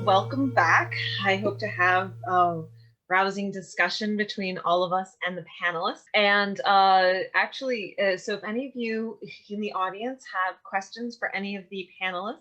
welcome back. I hope to have a rousing discussion between all of us and the panelists. And so if any of you in the audience have questions for any of the panelists,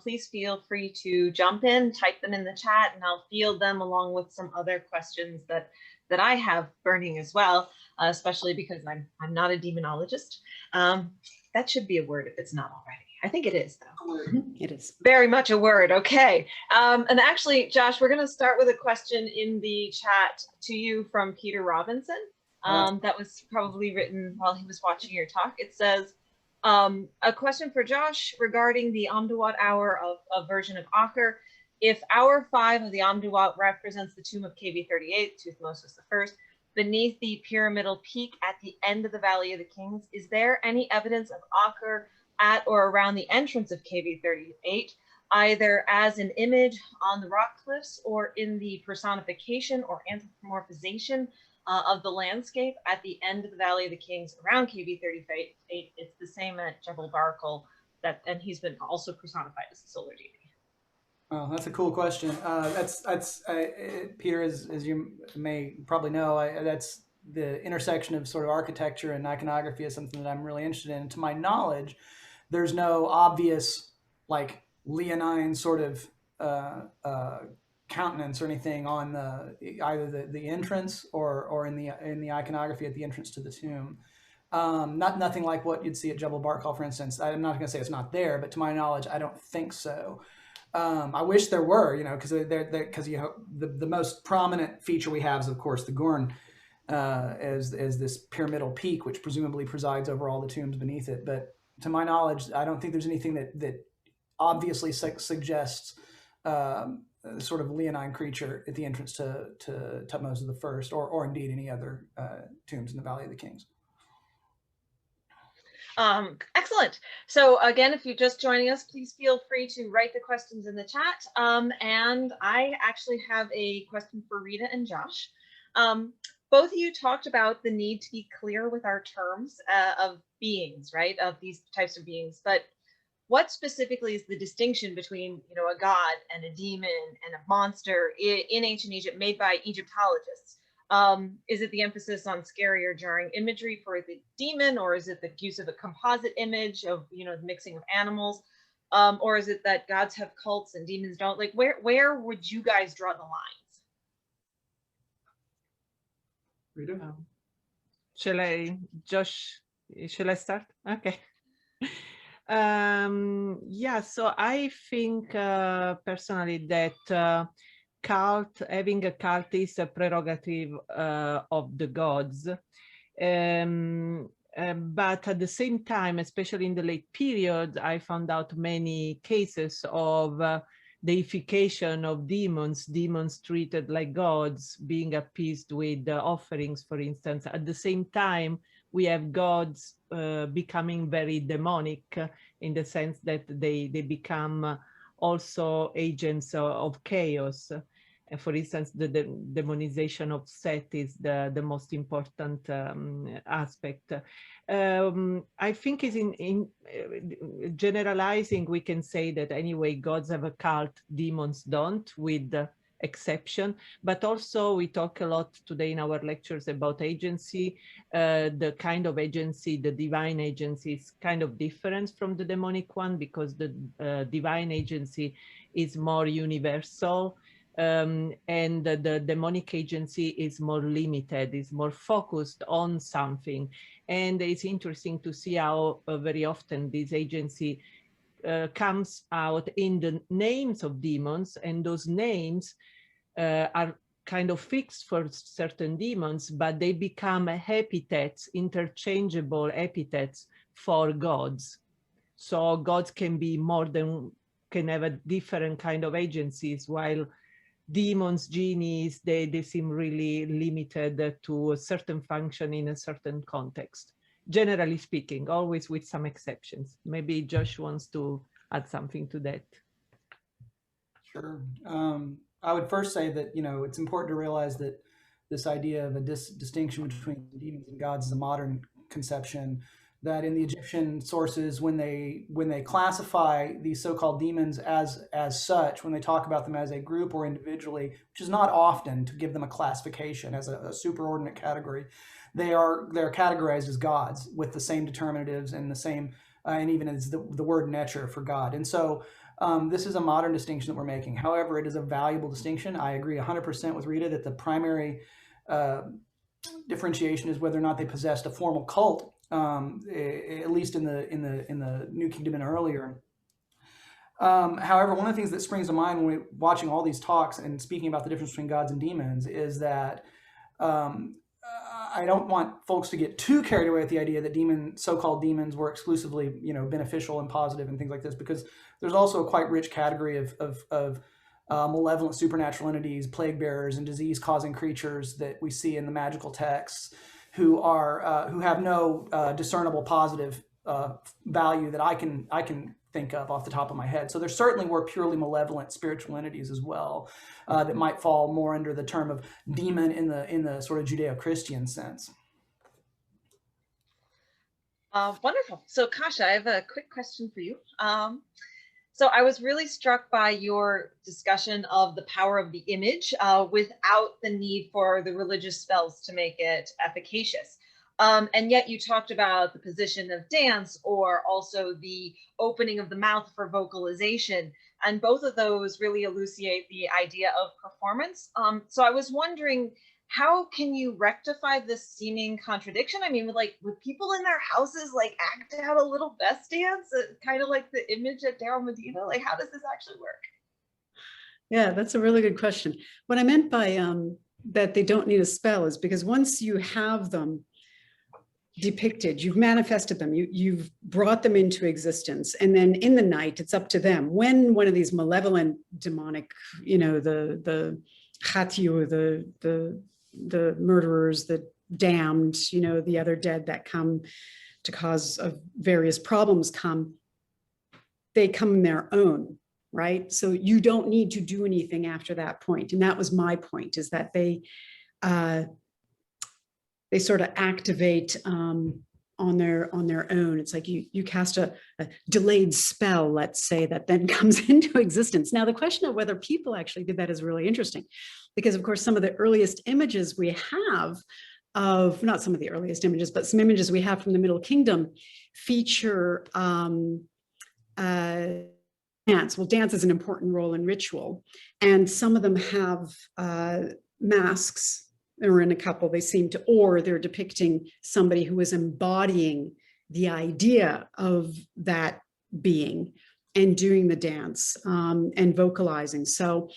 please feel free to jump in, type them in the chat, and I'll field them along with some other questions that I have burning as well, especially because I'm not a demonologist. That should be a word if it's not already. I think it is, though. It is. Very much a word. Okay. And actually, Josh, we're going to start with a question in the chat to you from Peter Robinson. That was probably written while he was watching your talk. It says, a question for Josh regarding the Amduat hour of a version of Aker. If hour 5 of the Amduat represents the tomb of KB38, Thutmose I, beneath the pyramidal peak at the end of the Valley of the Kings, is there any evidence of Aker at or around the entrance of KB38, either as an image on the rock cliffs or in the personification or anthropomorphization of the landscape at the end of the Valley of the Kings around KB38? It's the same at Jebel Barkal, and he's been also personified as the solar deity. Oh, that's a cool question. Peter, as you may probably know, that's the intersection of sort of architecture and iconography is something that I'm really interested in. To my knowledge, there's no obvious like leonine sort of countenance or anything on either the entrance or in the iconography at the entrance to the tomb. Nothing like what you'd see at Jebel Barkal, for instance. I'm not going to say it's not there, but to my knowledge, I don't think so. I wish there were, because the most prominent feature we have is, of course, the Gorn as this pyramidal peak, which presumably presides over all the tombs beneath it. But to my knowledge, I don't think there's anything that obviously suggests sort of leonine creature at the entrance to Thutmose I, or indeed any other tombs in the Valley of the Kings. Excellent. So again, if you're just joining us, please feel free to write the questions in the chat. And I actually have a question for Rita and Josh. Both of you talked about the need to be clear with our terms of beings, right? Of these types of beings. But what specifically is the distinction between, a god and a demon and a monster in ancient Egypt made by Egyptologists? Is it the emphasis on scary or jarring imagery for the demon, or is it the use of a composite image of, the mixing of animals? Or is it that gods have cults and demons don't? Like, where would you guys draw the lines? Rita? Josh, shall I start? Okay. Yeah, so I think personally that having a cult is a prerogative of the gods. But at the same time, especially in the late period, I found out many cases of deification of demons treated like gods, being appeased with offerings, for instance. At the same time, we have gods becoming very demonic in the sense that they become also agents of chaos. For instance, the demonization of Set is the most important aspect. I think is in generalizing, we can say that anyway, gods have a cult, demons don't, with exception. But also we talk a lot today in our lectures about agency. The kind of agency, the divine agency, is kind of different from the demonic one, because the divine agency is more universal. And the demonic agency is more limited, is more focused on something. And it's interesting to see how very often this agency comes out in the names of demons, and those names are kind of fixed for certain demons, but they become epithets, interchangeable epithets for gods. So gods can be can have a different kind of agencies, while demons, genies, they seem really limited to a certain function in a certain context. Generally speaking, always with some exceptions. Maybe Josh wants to add something to that. Sure. I would first say that, it's important to realize that this idea of a distinction between demons and gods is a modern conception. that in the Egyptian sources, when they classify these so-called demons as such, when they talk about them as a group or individually, which is not often to give them a classification as a superordinate category, they're categorized as gods with the same determinatives and the same and even as the word nature for God. And so this is a modern distinction that we're making. However, it is a valuable distinction. I agree 100% with Rita that the primary differentiation is whether or not they possessed a formal cult, at least in the New Kingdom and earlier. However, one of the things that springs to mind when we're watching all these talks and speaking about the difference between gods and demons is that I don't want folks to get too carried away with the idea that so-called demons were exclusively, beneficial and positive and things like this, because there's also a quite rich category of malevolent supernatural entities, plague bearers, and disease-causing creatures that we see in the magical texts, who have no discernible positive value that I can think of off the top of my head. So there certainly were purely malevolent spiritual entities as well that might fall more under the term of demon in the sort of Judeo-Christian sense. Wonderful. So Kasha, I have a quick question for you. So I was really struck by your discussion of the power of the image without the need for the religious spells to make it efficacious. And yet you talked about the position of dance, or also the opening of the mouth for vocalization. And both of those really elucidate the idea of performance. So I was wondering, how can you rectify this seeming contradiction? I mean, would people in their houses act out a little best dance, kind of like the image at Darrow Medina? How does this actually work? Yeah, that's a really good question. What I meant by that they don't need a spell is because once you have them depicted, you've manifested them, you've brought them into existence, and then in the night, it's up to them. When one of these malevolent, demonic, the Cassio, the murderers, the damned, the other dead that come to cause of various problems they come in their own, right? So you don't need to do anything after that point. And that was my point, is that they sort of activate on their own. It's like you cast a delayed spell, let's say, that then comes into existence. Now, the question of whether people actually did that is really interesting, because of course, some of the earliest images we have of, not some of the earliest images, but some images we have from the Middle Kingdom feature dance. Well, dance is an important role in ritual. And some of them have masks, or in a couple, they seem to, or they're depicting somebody who is embodying the idea of that being and doing the dance and vocalizing. So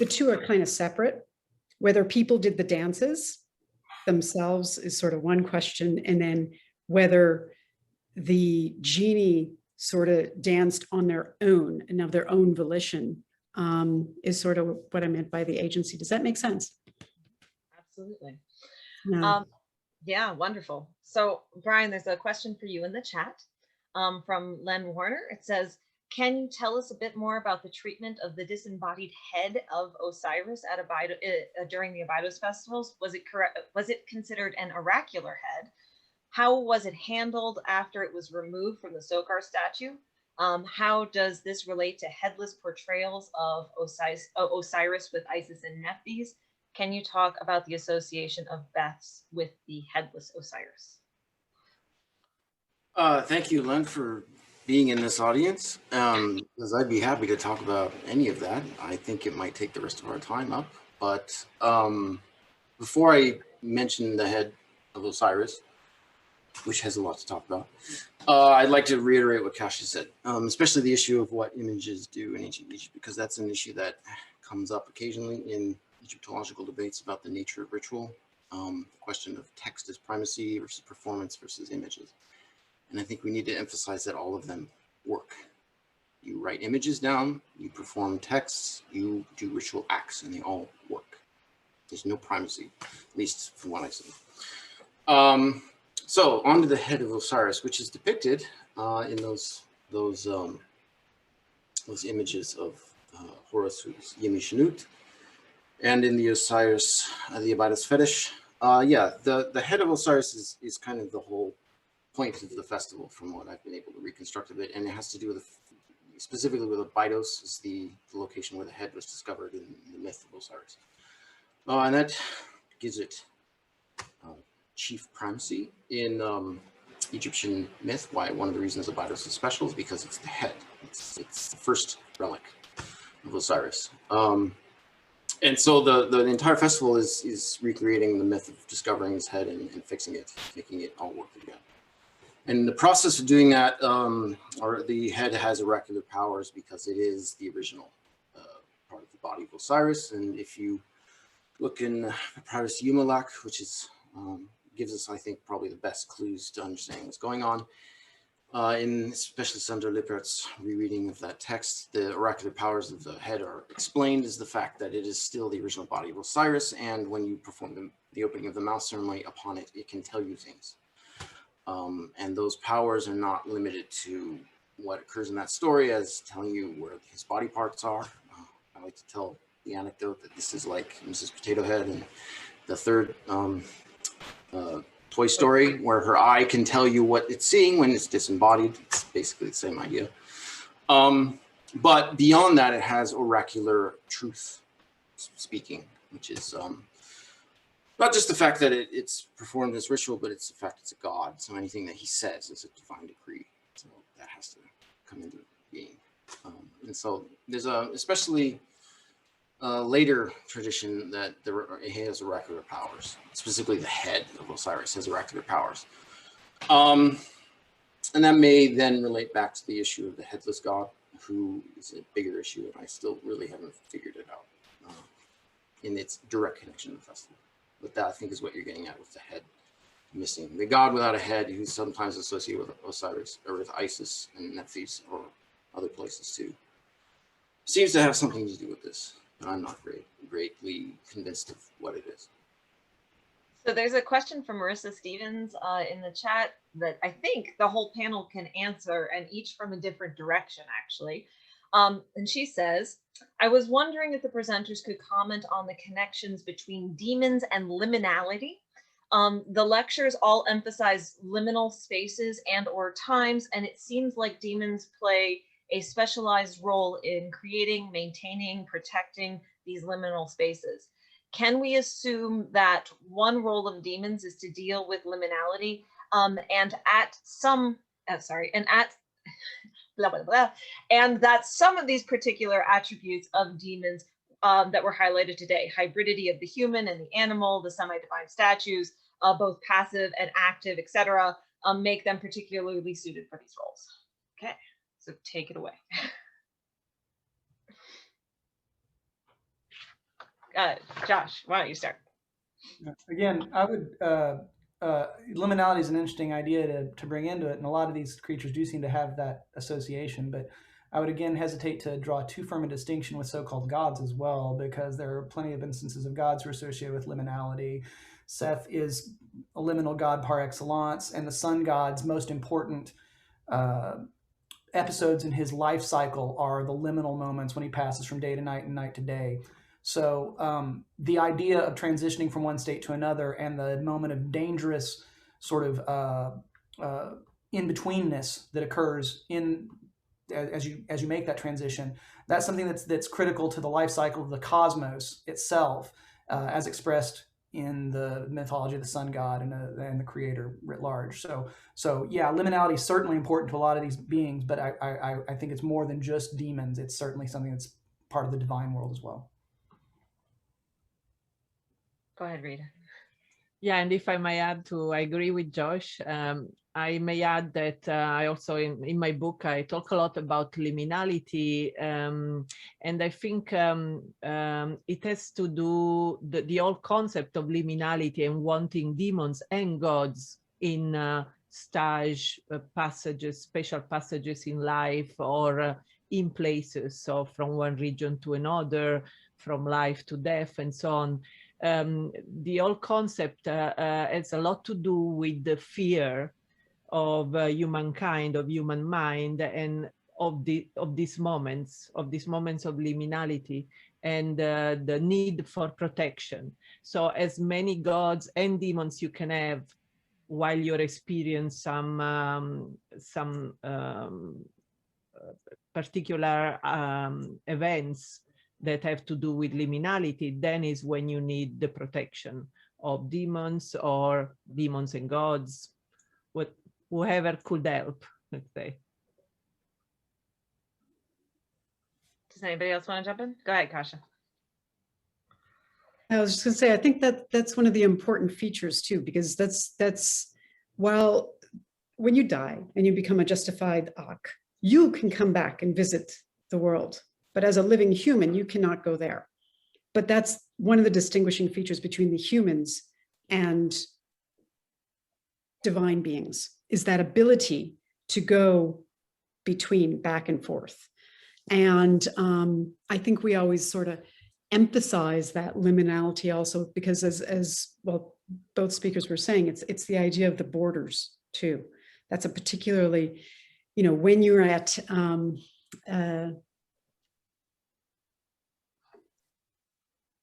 the two are kind of separate. Whether people did the dances themselves is sort of one question. And then whether the genie sort of danced on their own and of their own volition is sort of what I meant by the agency. Does that make sense? Absolutely. No. Yeah, wonderful. So Brian, there's a question for you in the chat from Len Warner. It says, can you tell us a bit more about the treatment of the disembodied head of Osiris at during the Abydos festivals? Was it considered an oracular head? How was it handled after it was removed from the Sokar statue? How does this relate to headless portrayals of Osiris with Isis and Nephthys? Can you talk about the association of Beths with the headless Osiris? Thank you, Len, for being in this audience, because I'd be happy to talk about any of that. I think it might take the rest of our time up, but before I mention the head of Osiris, which has a lot to talk about, I'd like to reiterate what Kasia said, especially the issue of what images do in ancient Egypt, because that's an issue that comes up occasionally in Egyptological debates about the nature of ritual, the question of text as primacy versus performance versus images. And I think we need to emphasize that all of them work. You write images down, you perform texts, you do ritual acts, and they all work. There's no primacy, at least from what I see. So on to the head of Osiris, which is depicted in those images of Horus, who's Yemi Shanut, and in the Osiris, the Abydos fetish, Yeah, the head of Osiris is kind of the whole point of the festival, from what I've been able to reconstruct of it, and it has to do with specifically with Abydos, is the location where the head was discovered in the myth of Osiris, and that gives it chief primacy in Egyptian myth. Why one of the reasons Abydos is special is because it's the head. It's the first relic of Osiris. And so the entire festival is recreating the myth of discovering his head and fixing it, making it all work again. And in the process of doing that, or the head has oracular powers because it is the original part of the body of Osiris. And if you look in Papyrus Umalak, which is gives us, I think, probably the best clues to understanding what's going on. In especially Sandra Lippert's rereading of that text, the oracular powers of the head are explained as the fact that it is still the original body of Osiris, and when you perform the opening of the mouth ceremony upon it, it can tell you things. And those powers are not limited to what occurs in that story as telling you where his body parts are. I like to tell the anecdote that this is like Mrs. Potato Head and the third Toy Story, where her eye can tell you what it's seeing when it's disembodied. It's basically the same idea. But beyond that, it has oracular truth speaking, which is not just the fact that it's performed as ritual, but it's the fact it's a god. So anything that he says is a divine decree. So that has to come into being. And so there's especially later tradition that it has oracular powers. Specifically, the head of Osiris has oracular powers. And that may then relate back to the issue of the headless god, who is a bigger issue, and I still really haven't figured it out in its direct connection to the festival. But that, I think, is what you're getting at with the head missing. The god without a head, who's sometimes associated with Osiris or with Isis and Nephthys or other places too, seems to have something to do with this. But I'm not greatly convinced of what it is. So there's a question from Marissa Stevens in the chat that I think the whole panel can answer, and each from a different direction, actually. And she says, I was wondering if the presenters could comment on the connections between demons and liminality. The lectures all emphasize liminal spaces and or times, and it seems like demons play a specialized role in creating, maintaining, protecting these liminal spaces. Can we assume that one role of demons is to deal with liminality, and that some of these particular attributes of demons that were highlighted today, hybridity of the human and the animal, the semi-divine statues, both passive and active, etc., make them particularly suited for these roles? Okay. So take it away. Josh, why don't you start? Again, I would, liminality is an interesting idea to bring into it, and a lot of these creatures do seem to have that association, but I would again hesitate to draw too firm a distinction with so-called gods as well, because there are plenty of instances of gods who are associated with liminality. Seth is a liminal god par excellence, and the sun god's most important episodes in his life cycle are the liminal moments when he passes from day to night and night to day. So the idea of transitioning from one state to another and the moment of dangerous sort of in-betweenness that occurs as you make that transition, that's something that's critical to the life cycle of the cosmos itself, as expressed in the mythology of the sun god and the creator writ large. So yeah, liminality is certainly important to a lot of these beings, but I think it's more than just demons. It's certainly something that's part of the divine world as well. Go ahead, Rita. Yeah, and if I may add I agree with Josh. I may add that I also, in my book, I talk a lot about liminality, and I think it has to do, the whole concept of liminality and wanting demons and gods in stage passages, special passages in life, or in places, so from one region to another, from life to death, and so on. The whole concept has a lot to do with the fear of humankind, of human mind, and of these moments of liminality and the need for protection. So as many gods and demons you can have while you're experiencing some particular events that have to do with liminality, then is when you need the protection of demons or demons and gods, whoever could help, let's say. Does anybody else want to jump in? Go ahead, Kasia. I was just going to say, I think that that's one of the important features too, because that's while when you die and you become a justified ARC, you can come back and visit the world, but as a living human, you cannot go there. But that's one of the distinguishing features between the humans and divine beings, is that ability to go between back and forth. And I think we always sort of emphasize that liminality also, because as well, both speakers were saying, it's the idea of the borders too. That's a particularly, when you're at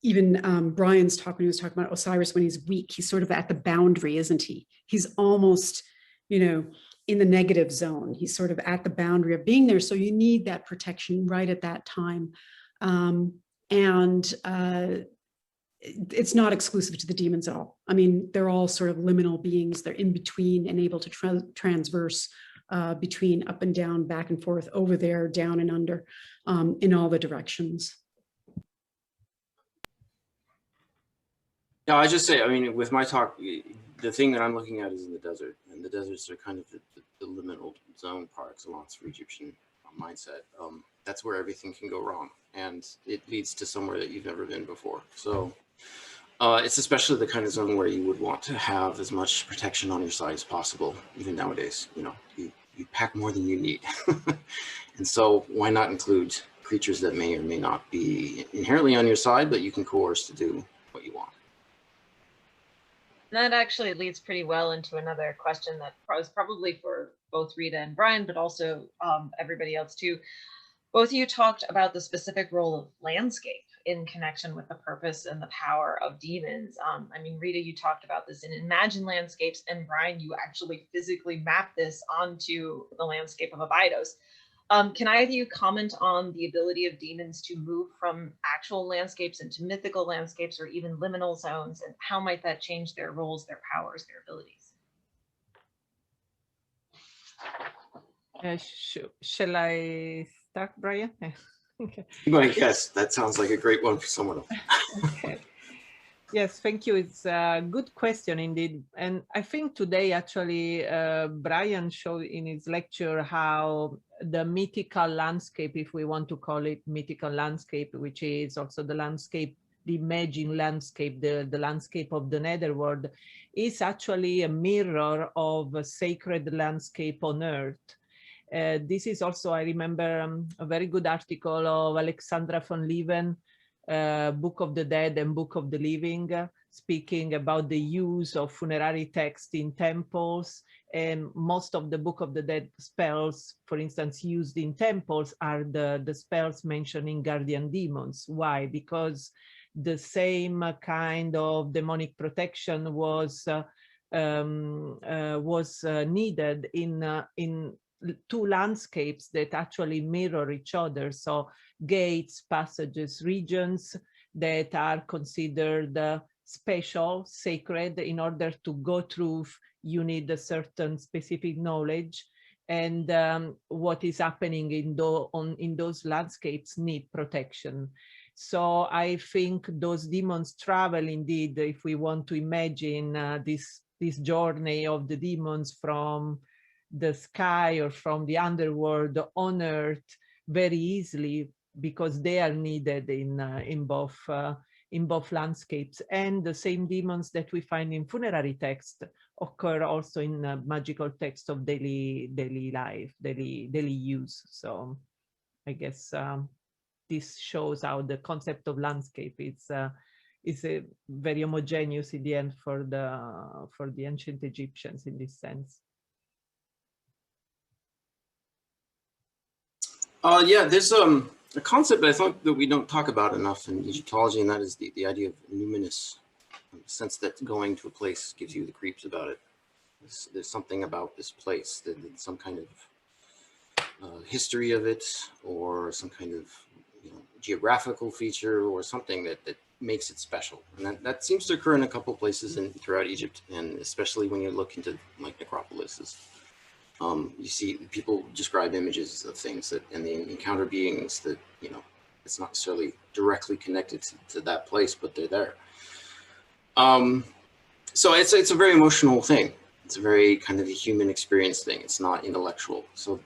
even Brian's talk, when he was talking about Osiris, when he's weak, he's sort of at the boundary, isn't he? He's almost, in the negative zone. He's sort of at the boundary of being there. So you need that protection right at that time. It's not exclusive to the demons at all. I mean, they're all sort of liminal beings. They're in between and able to transverse between up and down, back and forth, over there, down and under, in all the directions. No, I just say, I mean, with my talk, the thing that I'm looking at is in the desert, and the deserts are kind of the liminal zone par excellence for Egyptian mindset. That's where everything can go wrong, and it leads to somewhere that you've never been before. So it's especially the kind of zone where you would want to have as much protection on your side as possible. Even nowadays, you pack more than you need. And so why not include creatures that may or may not be inherently on your side, but you can coerce to do what you want. That actually leads pretty well into another question that was probably for both Rita and Brian, but also everybody else too. Both of you talked about the specific role of landscape in connection with the purpose and the power of demons. I mean, Rita, you talked about this in imagined landscapes, and Brian, you actually physically mapped this onto the landscape of Abydos. Can either of you comment on the ability of demons to move from actual landscapes into mythical landscapes or even liminal zones, and how might that change their roles, their powers, their abilities? Shall I start, Brian? Okay. Yes, that sounds like a great one for someone else. Okay. Yes, thank you. It's a good question indeed. And I think today actually Brian showed in his lecture how the mythical landscape, if we want to call it mythical landscape, which is also the landscape, the imagined landscape, the landscape of the netherworld, is actually a mirror of a sacred landscape on earth. This is also, I remember a very good article of Alexandra von Lieven, Book of the Dead and Book of the Living, speaking about the use of funerary text in temples. And most of the Book of the Dead spells, for instance, used in temples are the spells mentioning guardian demons. Why? Because the same kind of demonic protection was needed in two landscapes that actually mirror each other. So gates, passages, regions that are considered special, sacred. In order to go through, you need a certain specific knowledge. And what is happening in those landscapes need protection. So I think those demons travel indeed, if we want to imagine this journey of the demons from the sky or from the underworld on earth very easily, because they are needed in both landscapes. And the same demons that we find in funerary text occur also in magical text of daily life, daily use. So I guess this shows how the concept of landscape is a very homogeneous in the end for the ancient Egyptians in this sense. Yeah, there's a concept I thought that we don't talk about enough in Egyptology, and that is the idea of luminous, in the sense that going to a place gives you the creeps about it. There's something about this place, that some kind of history of it, or some kind of geographical feature, or something that makes it special. And that seems to occur in a couple places throughout Egypt, and especially when you look into like necropolises. You see people describe images of things that, and they encounter beings that, it's not necessarily directly connected to that place, but they're there. So it's a very emotional thing. It's a very kind of a human experience thing. It's not intellectual. So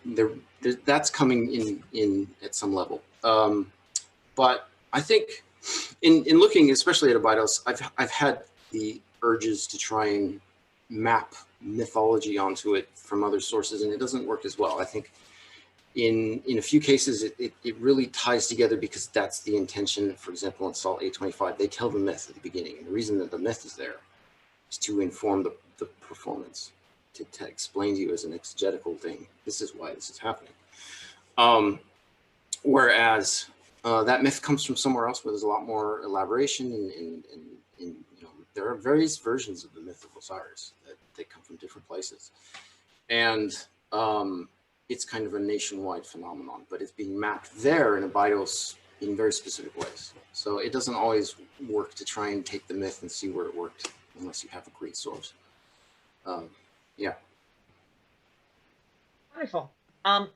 that's coming in at some level. But I think in looking, especially at Abydos, I've had the urges to try and map mythology onto it from other sources, and it doesn't work as well. I think in a few cases it really ties together, because that's the intention. For example, in Salt 825, they tell the myth at the beginning, and the reason that the myth is there is to inform the performance, to explain to you as an exegetical thing, this is why this is happening. Whereas that myth comes from somewhere else where there's a lot more elaboration, and there are various versions of the myth of Osiris that they come from different places. And it's kind of a nationwide phenomenon, but it's being mapped there in Abydos in very specific ways. So it doesn't always work to try and take the myth and see where it worked, unless you have a great source. Yeah. Wonderful.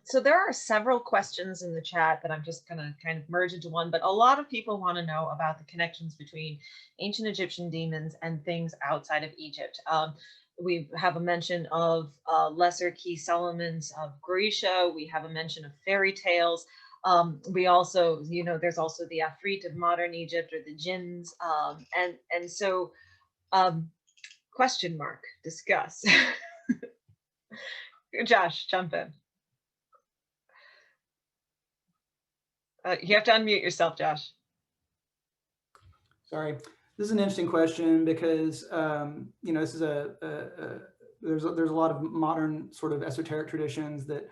So there are several questions in the chat that I'm just going to kind of merge into one, but a lot of people want to know about the connections between ancient Egyptian demons and things outside of Egypt. We have a mention of lesser key settlements of Grecia. We have a mention of fairy tales. We also, there's also the Afrit of modern Egypt, or the jinns. And so, question mark, discuss. Josh, jump in. You have to unmute yourself, Josh. Sorry. This is an interesting question, because this is there's a lot of modern sort of esoteric traditions that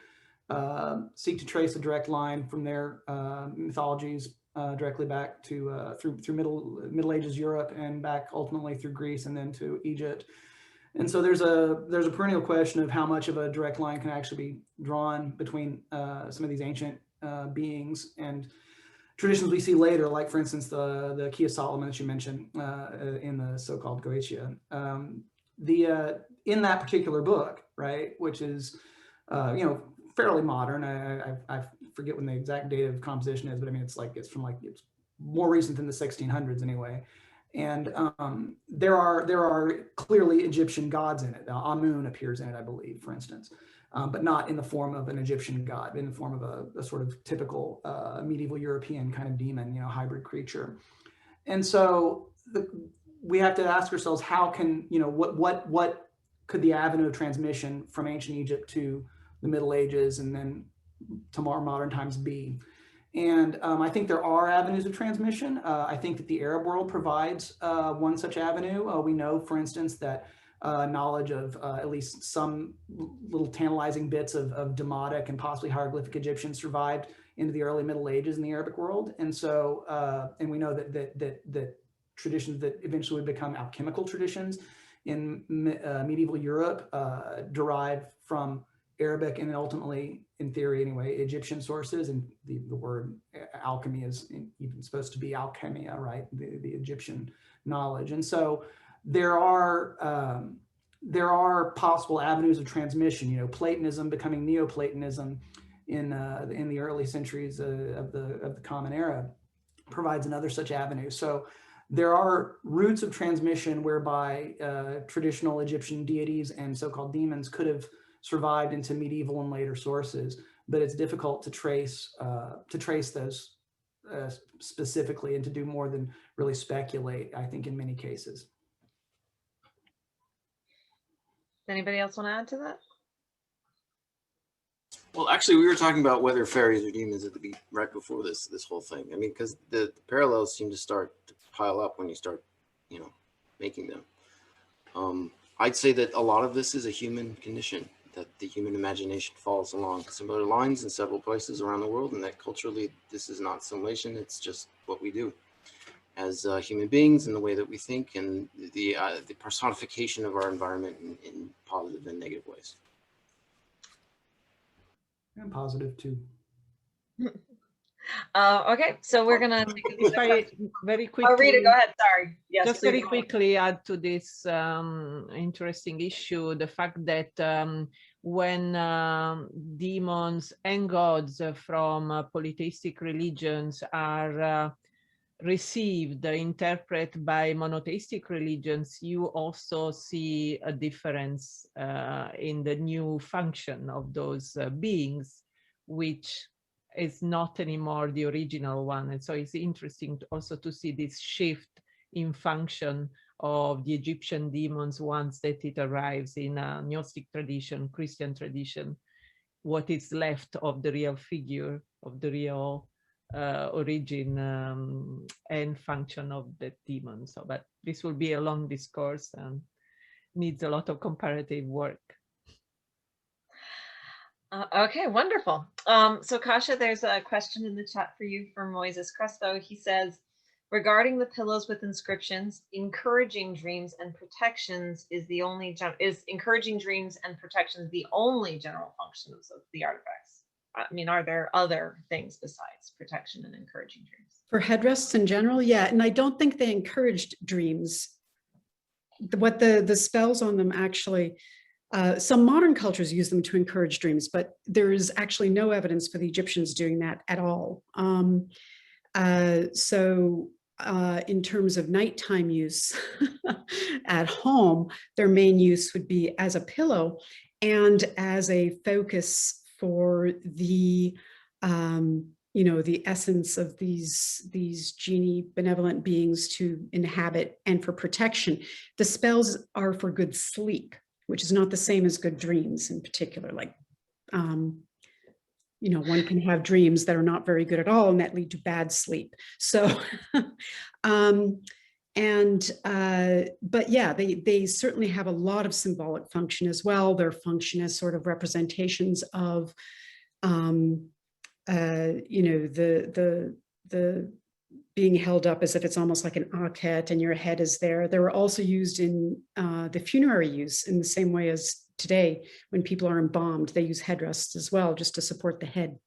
seek to trace a direct line from their mythologies directly back to through Middle Ages Europe, and back ultimately through Greece and then to Egypt. And so there's a perennial question of how much of a direct line can actually be drawn between some of these ancient beings and traditions we see later, like for instance the Key of Solomon that you mentioned in the so-called Goetia. In that particular book, right, which is fairly modern. I forget when the exact date of composition is, but I mean it's more recent than the 1600s anyway. And there are clearly Egyptian gods in it. Amun appears in it, I believe, for instance. But not in the form of an Egyptian god, but in the form of a sort of typical medieval European kind of demon, hybrid creature. And so we have to ask ourselves, how can, what could the avenue of transmission from ancient Egypt to the Middle Ages and then to more modern times be? And I think there are avenues of transmission. I think that the Arab world provides one such avenue. We know, for instance, that knowledge of at least some little tantalizing bits of demotic and possibly hieroglyphic Egyptian survived into the early Middle Ages in the Arabic world. And so, and we know that traditions that eventually would become alchemical traditions in medieval Europe derive from Arabic and ultimately, in theory anyway, Egyptian sources. And the word alchemy is even supposed to be alchemia, right? The Egyptian knowledge. And so there are possible avenues of transmission. Platonism becoming Neoplatonism in the early centuries of the Common Era provides another such avenue. So there are routes of transmission whereby traditional Egyptian deities and so-called demons could have survived into medieval and later sources, but it's difficult to trace those specifically, and to do more than really speculate, I think, in many cases. Anybody else want to add to that? Well, actually, we were talking about whether fairies or demons at the right before this whole thing. I mean, because the parallels seem to start to pile up when you start, making them. I'd say that a lot of this is a human condition, that the human imagination falls along similar lines in several places around the world, and that culturally this is not simulation, it's just what we do as human beings and the way that we think, and the personification of our environment in positive and negative ways. And positive too. Okay, so we're gonna take If I very quickly, oh, Rita, go ahead. Sorry. Yes, just please very go on. quickly add to this interesting issue the fact that when demons and gods from polytheistic religions are received, interpreted by monotheistic religions, you also see a difference in the new function of those beings, which is not anymore the original one. And so it's interesting also to see this shift in function of the Egyptian demons once that it arrives in a Gnostic tradition, Christian tradition, what is left of the real figure, of the real origin and function of the demon. So, but this will be a long discourse and needs a lot of comparative work. Okay, wonderful. So Kasia, there's a question in the chat for you from Moises Cresto. He says, regarding the pillows with inscriptions, encouraging dreams and protections is the only encouraging dreams and protections the only general functions of the artifacts? I mean, are there other things besides protection and encouraging dreams? For headrests in general, yeah, and I don't think they encouraged dreams. What the spells on them actually, some modern cultures use them to encourage dreams, but there is actually no evidence for the Egyptians doing that at all. In terms of nighttime use at home, their main use would be as a pillow and as a focus for the the essence of these genie benevolent beings to inhabit, and for protection. The spells are for good sleep, which is not the same as good dreams in particular. Like, one can have dreams that are not very good at all and that lead to bad sleep. So, but yeah, they certainly have a lot of symbolic function as well. Their function as sort of representations of, the being held up as if it's almost like an aket and your head is there. They were also used in the funerary use in the same way as today when people are embalmed, they use headrests as well just to support the head.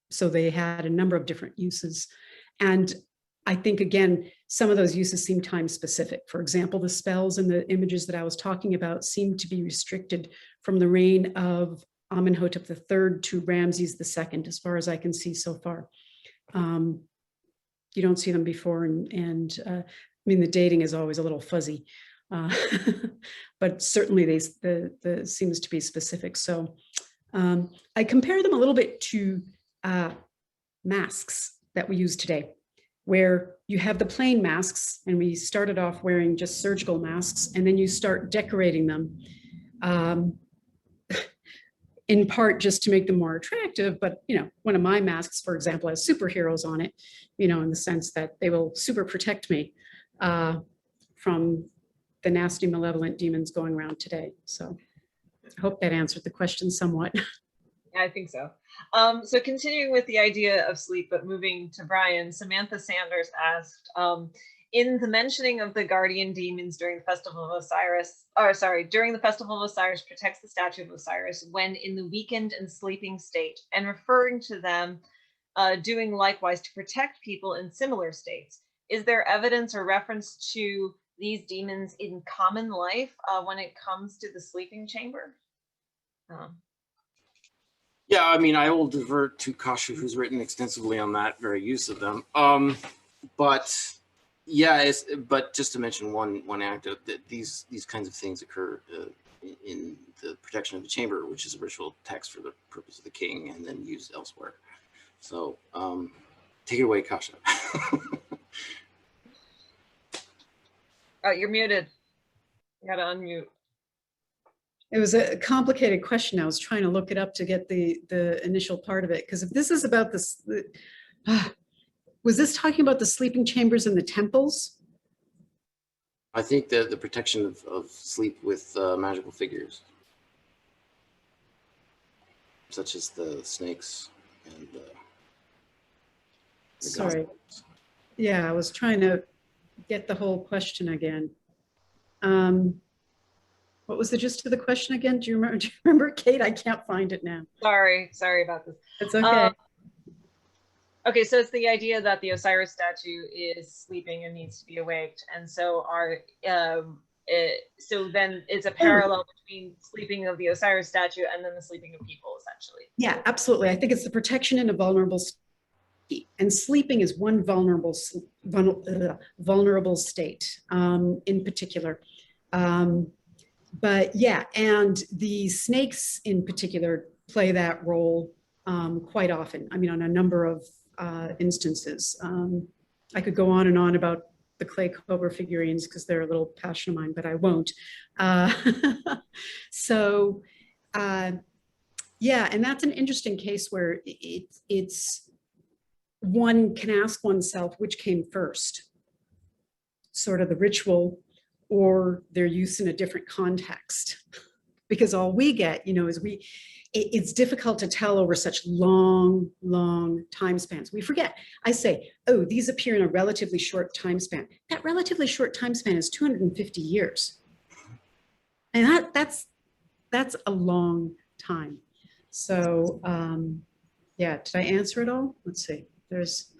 So they had a number of different uses. And I think, again, some of those uses seem time specific. For example, the spells and the images that I was talking about seem to be restricted from the reign of Amenhotep III to Ramses II, as far as I can see so far. You don't see them before, and I mean, the dating is always a little fuzzy, but certainly the seems to be specific. So I compare them a little bit to masks that we use today, where you have the plain masks, and we started off wearing just surgical masks, and then you start decorating them. In part just to make them more attractive, but one of my masks, for example, has superheroes on it, in the sense that they will super protect me from the nasty malevolent demons going around today. So I hope that answered the question somewhat. I think so. So continuing with the idea of sleep, but moving to Brian, Samantha Sanders asked, in the mentioning of the guardian demons during the Festival of Osiris, during the Festival of Osiris protects the statue of Osiris when in the weakened and sleeping state, and referring to them doing likewise to protect people in similar states. Is there evidence or reference to these demons in common life when it comes to the sleeping chamber? Yeah, I mean, I will divert to Cassio, who's written extensively on that very use of them. But yeah, but just to mention one anecdote, that these kinds of things occur in the protection of the chamber, which is a ritual text for the purpose of the king, and then used elsewhere. So take it away, Cassio. Oh, you're muted. You gotta unmute. It was a complicated question. I was trying to look it up to get the initial part of it, because if this is about this, was this talking about the sleeping chambers in the temples? I think that the protection of sleep with magical figures. such as the snakes and the Sorry. goblins. Yeah, I was trying to get the whole question again. What was the gist of the question again? Do you remember, Kate? I can't find it now. Sorry about this. It's okay. Okay, so it's the idea that the Osiris statue is sleeping and needs to be awaked, and so so then it's a parallel between sleeping of the Osiris statue and then the sleeping of people, essentially. Yeah, absolutely. I think it's the protection in a vulnerable state, and sleeping is one vulnerable state in particular. But yeah, and the snakes in particular play that role quite often. I mean, on a number of instances. I could go on and on about the clay cobra figurines because they're a little passion of mine, but I won't. Yeah, and that's an interesting case where it's one can ask oneself which came first, sort of the ritual or their use in a different context. Because all we get, you know, is it's difficult to tell over such long time spans. We forget. I say, oh, these appear in a relatively short time span. That relatively short time span is 250 years. And that's a long time. So yeah, did I answer it all? Let's see. There's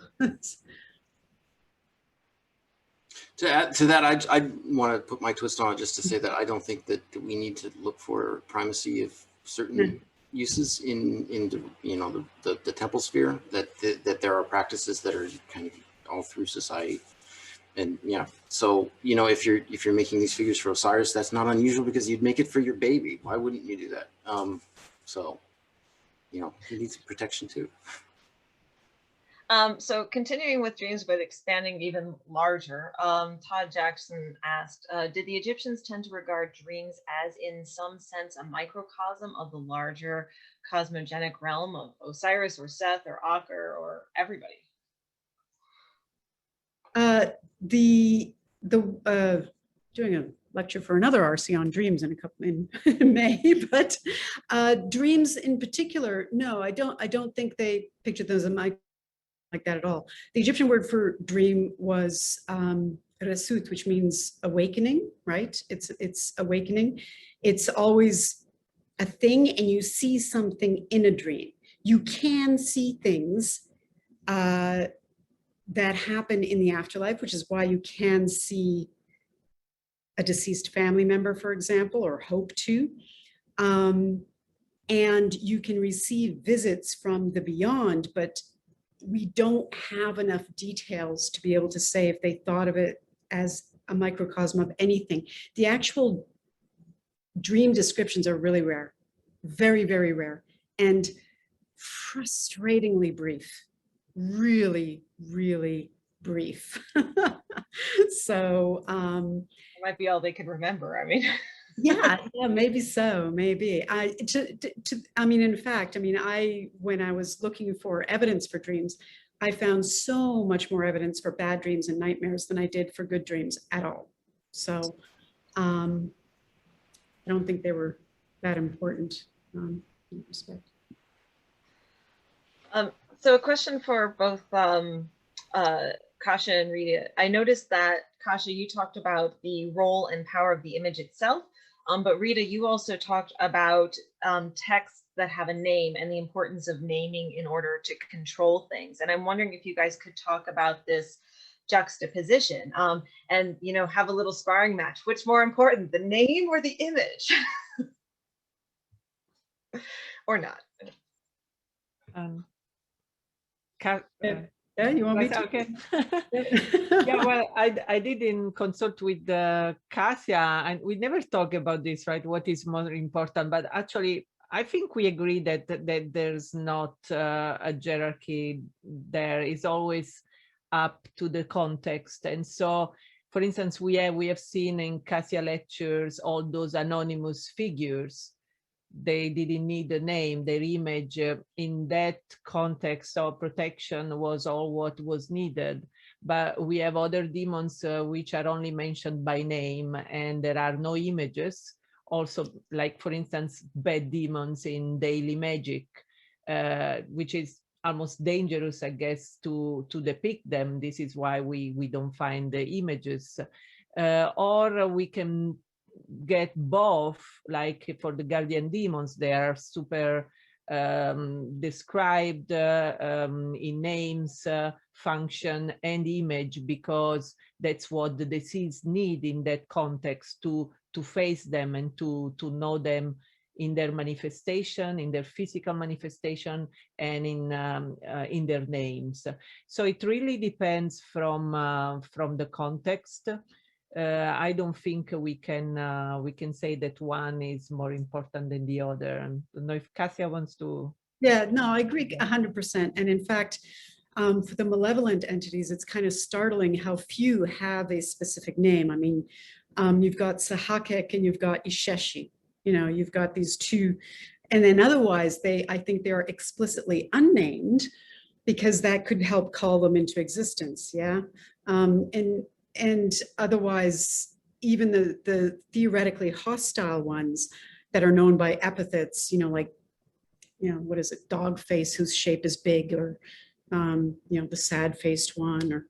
To add to that, I want to put my twist on it just to say that I don't think that we need to look for primacy of certain uses in you know the temple sphere. That there are practices that are kind of all through society, and yeah. So you know, if you're making these figures for Osiris, that's not unusual because you'd make it for your baby. Why wouldn't you do that? So you know, he needs protection too. So continuing with dreams, but expanding even larger, Todd Jackson asked, did the Egyptians tend to regard dreams as in some sense a microcosm of the larger cosmogenic realm of Osiris or Seth or Aker or everybody? Doing a lecture for another ARCE on dreams in May, but dreams in particular, no, I don't think they pictured them as a microcosm like that at all. The Egyptian word for dream was resut, which means awakening, right? It's awakening. It's always a thing, and you see something in a dream. You can see things that happen in the afterlife, which is why you can see a deceased family member, for example, or hope to. And you can receive visits from the beyond, but we don't have enough details to be able to say if they thought of it as a microcosm of anything. The actual dream descriptions are really rare, very, very rare, and frustratingly brief, really, really brief. So it might be all they could remember. I mean, yeah, maybe so, maybe. I mean, in fact, I mean, when I was looking for evidence for dreams, I found so much more evidence for bad dreams and nightmares than I did for good dreams at all. So I don't think they were that important in that respect. So a question for both Kasia and Rita. I noticed that, Kasia, you talked about the role and power of the image itself. But Rita, you also talked about texts that have a name and the importance of naming in order to control things. And I'm wondering if you guys could talk about this juxtaposition and, you know, have a little sparring match. What's more important, the name or the image? Or not? Yeah, you want me to? Okay. Yeah, well, I didn't consult with Cassio, and we never talk about this, right? What is more important? But actually, I think we agree that there's not a hierarchy. There is always up to the context, and so, for instance, we have seen in Cassio lectures all those anonymous figures. They didn't need a name. Their image in that context of protection was all what was needed. But we have other demons which are only mentioned by name and there are no images, also, like for instance, bad demons in daily magic, which is almost dangerous, I guess, to depict them. This is why we don't find the images. Or we can get both, like for the guardian demons, they are super described in names, function, and image, because that's what the deceased need in that context to face them and to know them in their manifestation, in their physical manifestation, and in their names. So it really depends from the context. I don't think we can say that one is more important than the other. I don't know if Cassia wants to. Yeah, no, I agree 100%. And in fact, for the malevolent entities, it's kind of startling how few have a specific name. I mean, you've got Sahakek and you've got Isheshi. You know, you've got these two, and then otherwise I think they are explicitly unnamed, because that could help call them into existence. Yeah. And otherwise, even the theoretically hostile ones that are known by epithets, you know, like, you know, what is it, dog face whose shape is big, or, you know, the sad faced one, or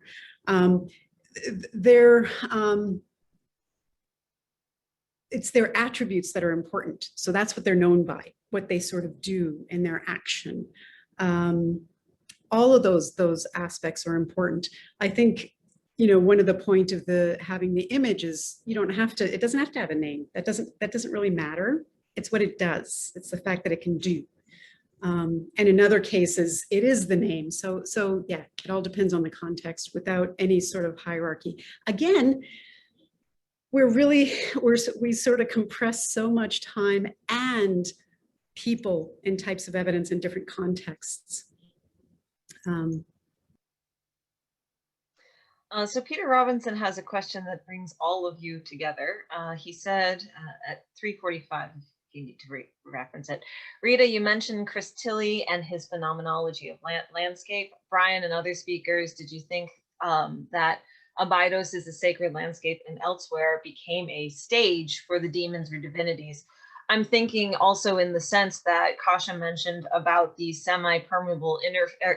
it's their attributes that are important. So that's what they're known by, what they sort of do in their action. All of those aspects are important. I think, you know, one of the point of having the image is you don't have to, it doesn't have to have a name. That doesn't really matter. It's what it does. It's the fact that it can do. And in other cases, it is the name. So yeah, it all depends on the context without any sort of hierarchy. Again, we sort of compress so much time and people in types of evidence in different contexts. So Peter Robinson has a question that brings all of you together. He said at 3:45, you need to reference it. Rita, you mentioned Chris Tilly and his phenomenology of landscape. Brian and other speakers, did you think that Abydos is a sacred landscape and elsewhere became a stage for the demons or divinities? I'm thinking also in the sense that Kasha mentioned about the semi-permeable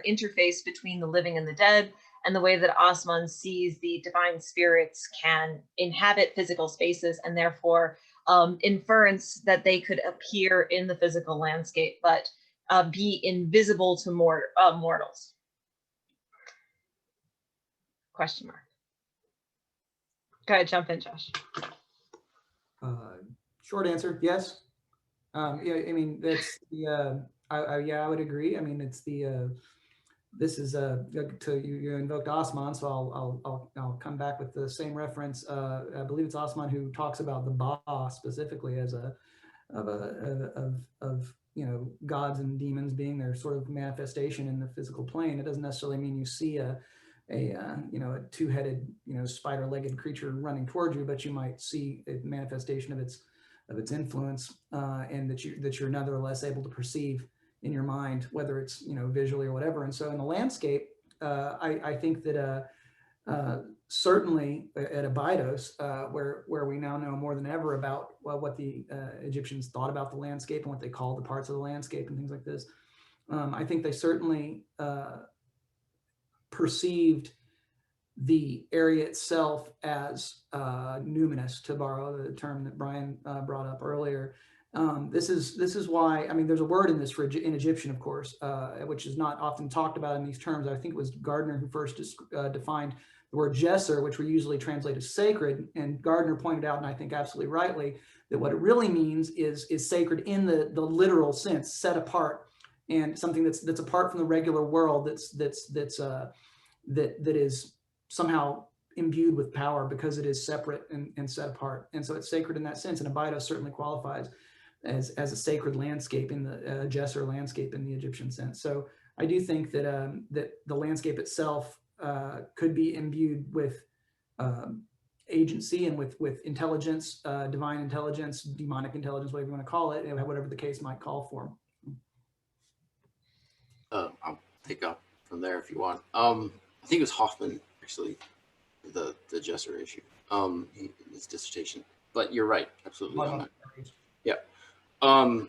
interface between the living and the dead, and the way that Osman sees the divine spirits can inhabit physical spaces, and therefore inference that they could appear in the physical landscape, but be invisible to mortals. Question mark. Go ahead, jump in, Josh. Short answer, yes. Yeah, I mean, that's the, yeah, I would agree. I mean, it's the, this is you invoked Osman, so I'll come back with the same reference. I believe it's Osman who talks about the Ba specifically as of you know, gods and demons being their sort of manifestation in the physical plane. It doesn't necessarily mean you see a you know, a two-headed, you know, spider-legged creature running towards you, but you might see a manifestation of its influence, and that you're nonetheless able to perceive in your mind, whether it's, you know, visually or whatever. And so in the landscape, I think that certainly at Abydos, where we now know more than ever about what the Egyptians thought about the landscape and what they called the parts of the landscape and things like this, I think they certainly perceived the area itself as numinous, to borrow the term that Brian brought up earlier. This is why, I mean, there's a word in this in Egyptian, of course, which is not often talked about in these terms. I think it was Gardner who first defined the word Jesser, which we usually translate as sacred. And Gardner pointed out, and I think absolutely rightly, that what it really means is sacred in the literal sense, set apart, and something that's apart from the regular world, that is somehow imbued with power because it is separate and set apart. And so it's sacred in that sense. And Abydos certainly qualifies as a sacred landscape in the Jesser landscape in the Egyptian sense. So I do think that that the landscape itself could be imbued with agency and with intelligence, divine intelligence, demonic intelligence, whatever you want to call it, whatever the case might call for. I'll take up from there if you want. I think it was Hoffman, actually, the Jesser issue, his dissertation. But you're right, absolutely on that. And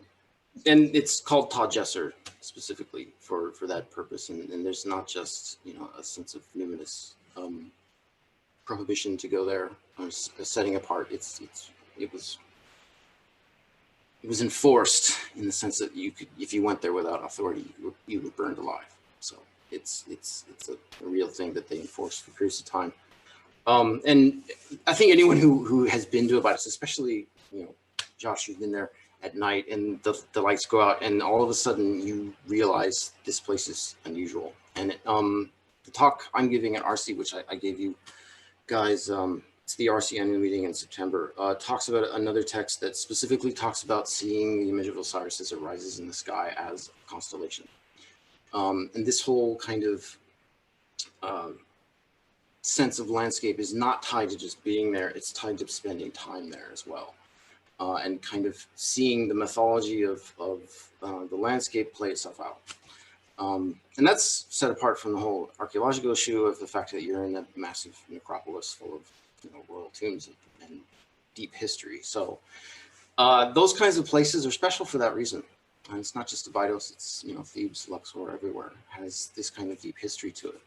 it's called Todd Jesser specifically for that purpose. And there's not just, you know, a sense of numinous prohibition to go there, or setting apart. It was enforced in the sense that you could, if you went there without authority, you were burned alive. So it's a real thing that they enforced for periods of time. And I think anyone who has been to a Vitus, especially, you know, Josh, you've been there at night and the lights go out and all of a sudden you realize this place is unusual. And the talk I'm giving at ARCE, which I gave you guys, it's the ARCE annual meeting in September, talks about another text that specifically talks about seeing the image of Osiris as it rises in the sky as a constellation. And this whole kind of sense of landscape is not tied to just being there, it's tied to spending time there as well. And kind of seeing the mythology of the landscape play itself out. And that's set apart from the whole archaeological issue of the fact that you're in a massive necropolis full of, you know, royal tombs and deep history. So those kinds of places are special for that reason. And it's not just Abydos, it's, you know, Thebes, Luxor, everywhere has this kind of deep history to it.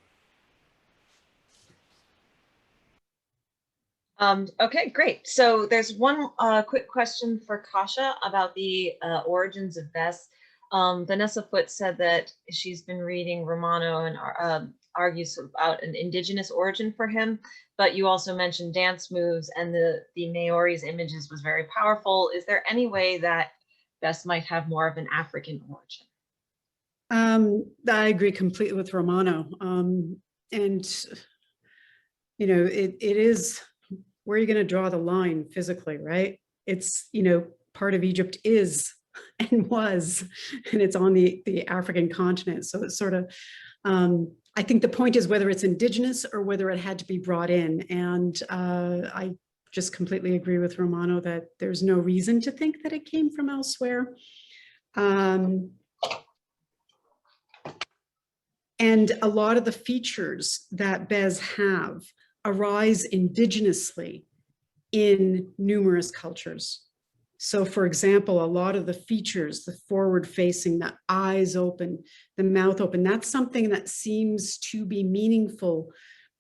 Okay, great. So there's one quick question for Kasha about the origins of Bes. Vanessa Foote said that she's been reading Romano and argues about an indigenous origin for him, but you also mentioned dance moves and the Maori's images was very powerful. Is there any way that Bes might have more of an African origin? I agree completely with Romano. And, you know, it is, where are you going to draw the line physically, right? It's, you know, part of Egypt is and was, and it's on the African continent. So it's sort of, I think the point is whether it's indigenous or whether it had to be brought in. And I just completely agree with Romano that there's no reason to think that it came from elsewhere. And a lot of the features that Bes have arise indigenously in numerous cultures. So for example, a lot of the features, the forward facing, the eyes open, the mouth open, that's something that seems to be meaningful,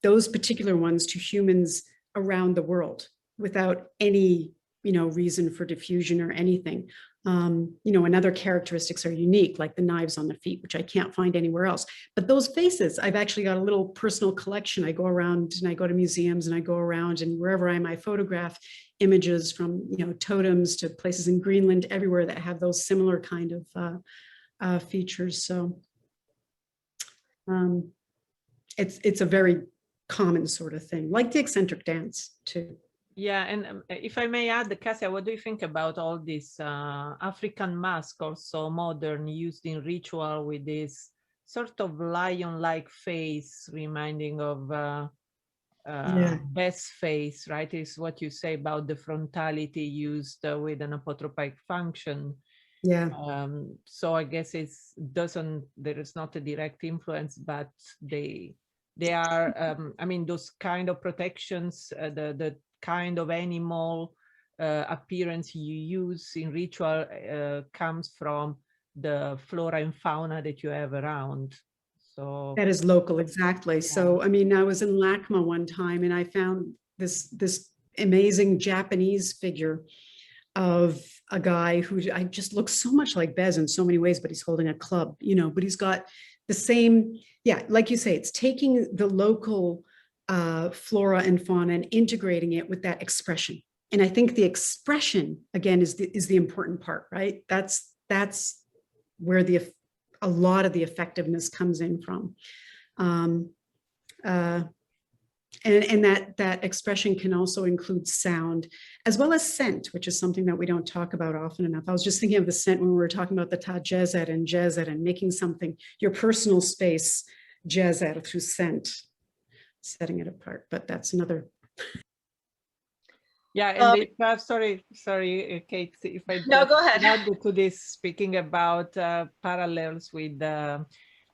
those particular ones, to humans around the world without any, you know, reason for diffusion or anything. You know, and other characteristics are unique, like the knives on the feet, which I can't find anywhere else. But those faces, I've actually got a little personal collection. I go around and I go to museums and I go around, and wherever I am, I photograph images from, you know, totems to places in Greenland, everywhere that have those similar kind of features. So it's a very common sort of thing, like the eccentric dance too. Yeah, and if I may add, Cassia, what do you think about all this African mask, also modern, used in ritual with this sort of lion-like face, reminding of Bes face, right? Is what you say about the frontality used with an apotropic function. Yeah. So I guess there is not a direct influence, but they are, I mean, those kind of protections, the kind of animal appearance you use in ritual comes from the flora and fauna that you have around. So that is local, exactly. Yeah. So I mean, I was in LACMA one time and I found this amazing Japanese figure of a guy who I just looks so much like Bes in so many ways, but he's holding a club, you know, but he's got the same, yeah, like you say, it's taking the local flora and fauna and integrating it with that expression. And I think the expression, again, is the important part, right? That's where a lot of the effectiveness comes in from. And that expression can also include sound as well as scent, which is something that we don't talk about often enough. I was just thinking of the scent when we were talking about the Todd Jesser and making something, your personal space, Jesser through scent, setting it apart, but that's another. Yeah, and sorry, Kate, if I no, go ahead. add to this, speaking about parallels with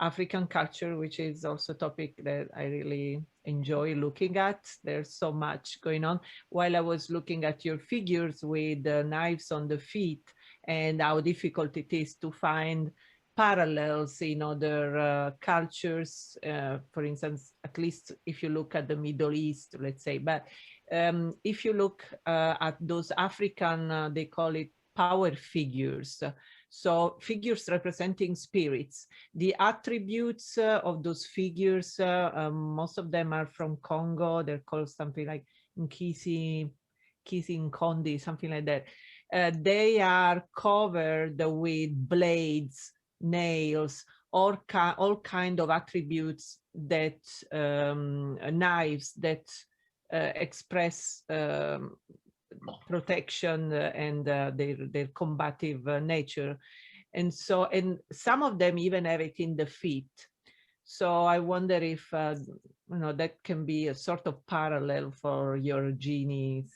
African culture, which is also a topic that I really enjoy looking at. There's so much going on. While I was looking at your figures with the knives on the feet, and how difficult it is to find parallels in other cultures, for instance, at least if you look at the Middle East, let's say. But if you look at those African, they call it power figures, so figures representing spirits, the attributes of those figures, most of them are from Congo. They're called something like Nkisi Nkondi, something like that. They are covered with blades, nails, all kind of attributes that knives that express protection and their combative nature. And so, and some of them even have it in the feet. So I wonder if that can be a sort of parallel for your genies.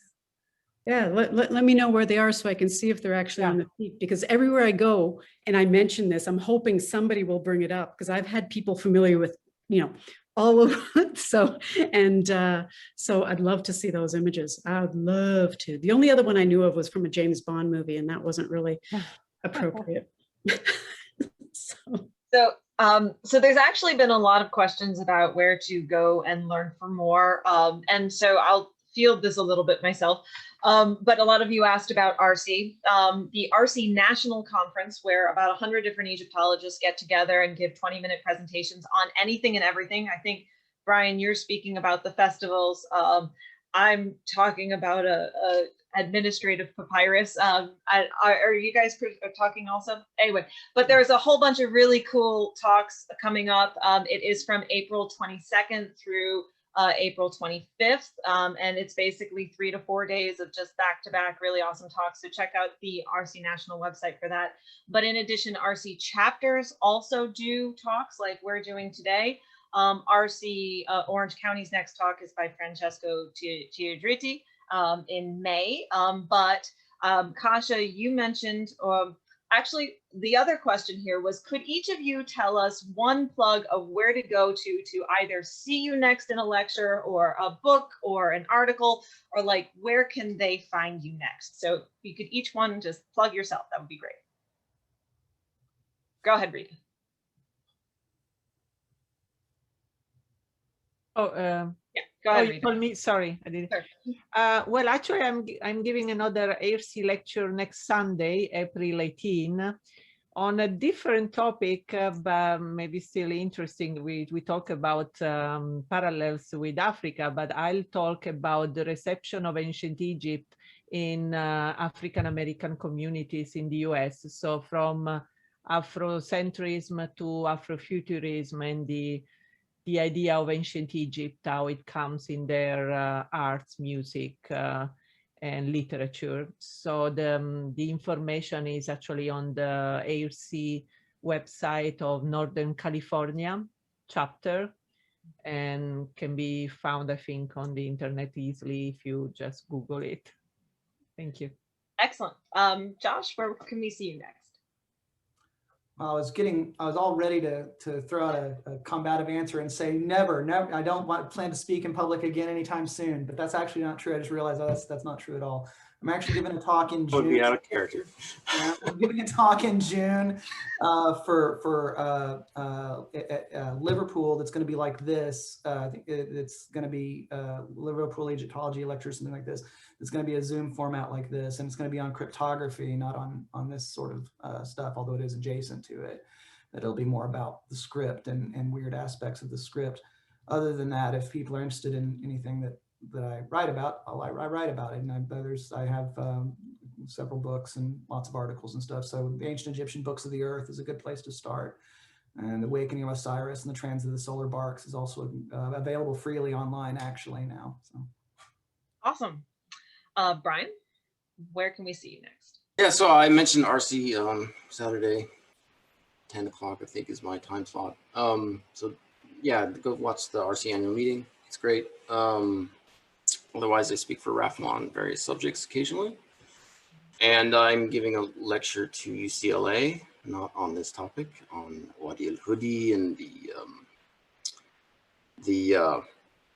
Yeah, let me know where they are so I can see if they're actually on the feet, because everywhere I go and I mention this, I'm hoping somebody will bring it up, because I've had people familiar with, all of it. So I'd love to see those images. I would love to. The only other one I knew of was from a James Bond movie, and that wasn't really appropriate. So there's actually been a lot of questions about where to go and learn for more. And so I'll field this a little bit myself. But a lot of you asked about ARCE, the ARCE National Conference, where about 100 different Egyptologists get together and give 20-minute presentations on anything and everything. I think, Brian, you're speaking about the festivals. I'm talking about a administrative papyrus. Are you guys talking also? Anyway, but there's a whole bunch of really cool talks coming up. It is from April 22nd through April 25th, and it's basically 3 to 4 days of just back-to-back really awesome talks. So check out the ARCE National website for that. But in addition, ARCE chapters also do talks like we're doing today. ARCE Orange County's next talk is by Francesco Giudritti in May. But Kasia, you mentioned, actually, the other question here was, could each of you tell us one plug of where to go to either see you next in a lecture or a book or an article, or like, where can they find you next? So you could each one just plug yourself. That would be great. Go ahead, Rita. Yeah, go ahead, you Rita. told me, sorry, I didn't. Sure. Well, actually, I'm giving another AFCE lecture next Sunday, April 18, on a different topic, but maybe still interesting. We talk about parallels with Africa, but I'll talk about the reception of ancient Egypt in African-American communities in the US. So from Afrocentrism to Afrofuturism and the idea of ancient Egypt, how it comes in their arts, music, and literature. So the information is actually on the ARCE website of Northern California chapter, and can be found, I think, on the internet easily if you just Google it. Thank you. Excellent. Josh, where can we see you next? I was all ready to throw out a combative answer and say never, I don't plan to speak in public again anytime soon, but that's actually not true. I just realized that's not true at all. I'm actually giving a talk in June. Would be out of character. Yeah, I'm giving a talk in June for Liverpool. That's going to be like this. I think it's going to be Liverpool Egyptology Lecture, something like this. It's going to be a Zoom format like this, and it's going to be on cryptography, not on this sort of stuff, although it is adjacent to it. That it'll be more about the script and weird aspects of the script. Other than that, if people are interested in anything that I write about, I write about it. And I have several books and lots of articles and stuff. So the Ancient Egyptian Books of the Earth is a good place to start. And the Awakening of Osiris and the Transit of the Solar Barks is also available freely online actually now. So. Awesome. Brian, where can we see you next? Yeah, so I mentioned ARCE Saturday, 10 o'clock, I think is my time slot. So yeah, go watch the ARCE annual meeting. It's great. Otherwise, I speak for RAFMA on various subjects occasionally. And I'm giving a lecture to UCLA, not on this topic, on Wadi al-Hudi and the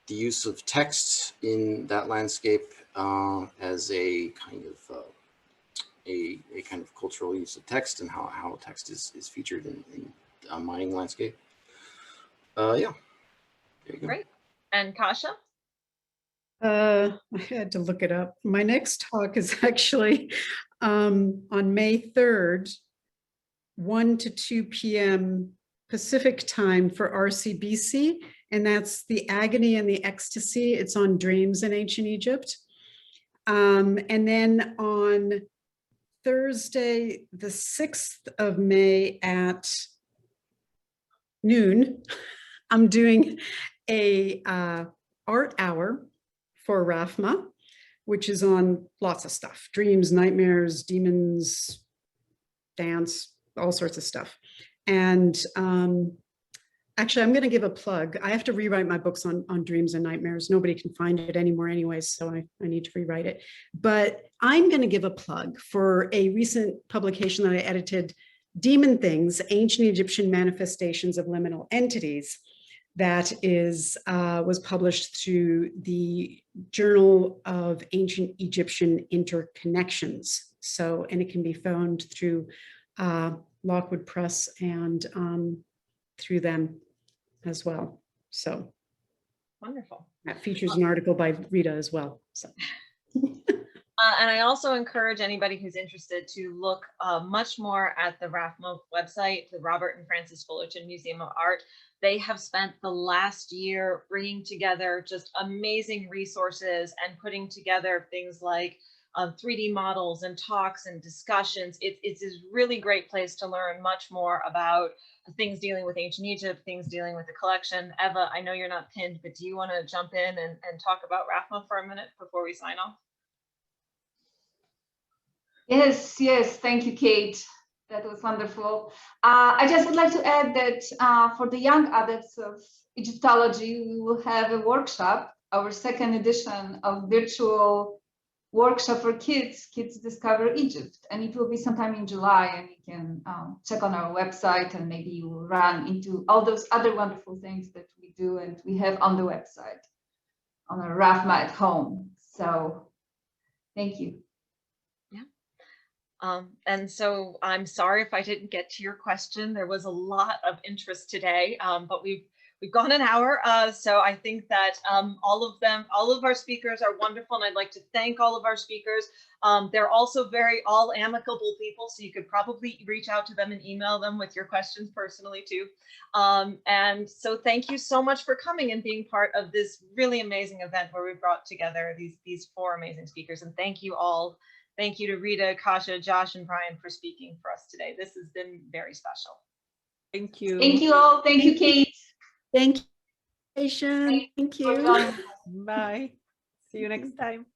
use of text in that landscape as a kind of a kind of cultural use of text and how text is featured in a mining landscape. Yeah, there you go. Great. And Kasia? I had to look it up. My next talk is actually on May 3rd, 1 to 2 p.m. Pacific time for ARCE-BC, and that's the agony and the ecstasy. It's on dreams in ancient Egypt. And then on Thursday, the 6th of May at noon, I'm doing a art hour for RAFMA, which is on lots of stuff: dreams, nightmares, demons, dance, all sorts of stuff. And actually, I'm going to give a plug. I have to rewrite my books on dreams and nightmares. Nobody can find it anymore anyways, so I need to rewrite it. But I'm going to give a plug for a recent publication that I edited, Demon Things, Ancient Egyptian Manifestations of Liminal Entities, that was published through the Journal of Ancient Egyptian Interconnections. So, and it can be found through Lockwood Press and through them as well. So Wonderful. that features an article by Rita as well. So. And I also encourage anybody who's interested to look much more at the RAFMA website, the Robert and Francis Fullerton Museum of Art. They have spent the last year bringing together just amazing resources and putting together things like 3D models and talks and discussions. It's a really great place to learn much more about things dealing with ancient Egypt, things dealing with the collection. Eva, I know you're not pinned, but do you want to jump in and talk about RAFMA for a minute before we sign off? Yes, thank you, Kate. That was wonderful. I just would like to add that for the young adepts of Egyptology, we will have a workshop, our second edition of virtual workshop for kids discover Egypt, and it will be sometime in July, and you can check on our website, and maybe you will run into all those other wonderful things that we do and we have on the website, on our RAFMA at home. So thank you. And so I'm sorry if I didn't get to your question. There was a lot of interest today, but we've gone an hour. So I think that all of our speakers are wonderful, and I'd like to thank all of our speakers. They're also all amicable people, so you could probably reach out to them and email them with your questions personally too. And so thank you so much for coming and being part of this really amazing event where we brought together these 4 amazing speakers. And thank you all. Thank you to Rita, Kasia, Josh, and Brian for speaking for us today. This has been very special. Thank you. Thank you all. Thank you, Kate. Thank you. Thank you. Thank you. Bye. See you next time.